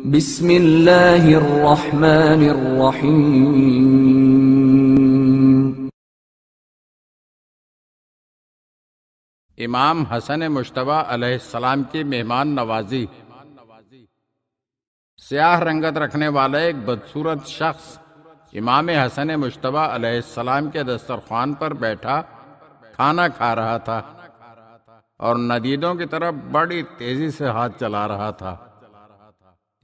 بسم اللہ الرحمن الرحیم۔ امام حسن مجتبیٰ علیہ السلام کی مہمان نوازی۔ سیاہ رنگت رکھنے والا ایک بدصورت شخص امام حسن مجتبیٰ علیہ السلام کے دسترخوان پر بیٹھا کھانا کھا رہا تھا اور ندیدوں کی طرف بڑی تیزی سے ہاتھ چلا رہا تھا۔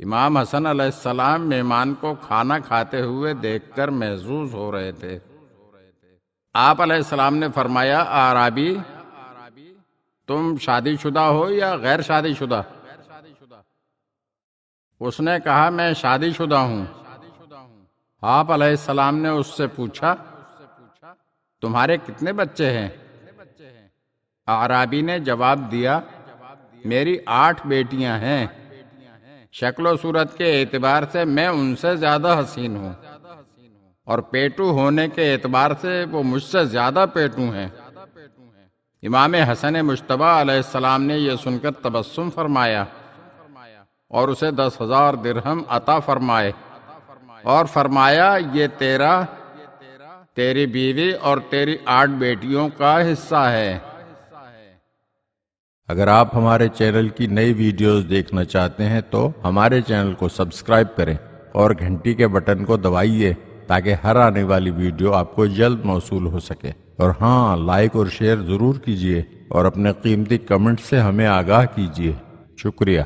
امام حسن علیہ السلام مہمان کو کھانا کھاتے ہوئے دیکھ کر محظوظ ہو رہے تھے۔ آپ علیہ السلام نے فرمایا، اعرابی، تم شادی شدہ ہو یا غیر شادی شدہ؟ اس نے کہا، میں شادی شدہ ہوں۔ آپ علیہ السلام نے اس سے پوچھا، تمہارے کتنے بچے ہیں؟ اعرابی نے جواب دیا، میری 8 بیٹیاں ہیں۔ شکل و صورت کے اعتبار سے میں ان سے زیادہ حسین ہوں، اور پیٹو ہونے کے اعتبار سے وہ مجھ سے زیادہ پیٹو ہیں۔ امام حسن مجتبیٰ علیہ السلام نے یہ سن کر تبسم فرمایا اور اسے 10,000 درہم عطا فرمائے اور فرمایا، یہ تیری بیوی اور تیری 8 بیٹیوں کا حصہ ہے۔ اگر آپ ہمارے چینل کی نئی ویڈیوز دیکھنا چاہتے ہیں تو ہمارے چینل کو سبسکرائب کریں اور گھنٹی کے بٹن کو دبائیے تاکہ ہر آنے والی ویڈیو آپ کو جلد موصول ہو سکے۔ اور ہاں، لائک اور شیئر ضرور کیجیے اور اپنے قیمتی کمنٹ سے ہمیں آگاہ کیجیے۔ شکریہ۔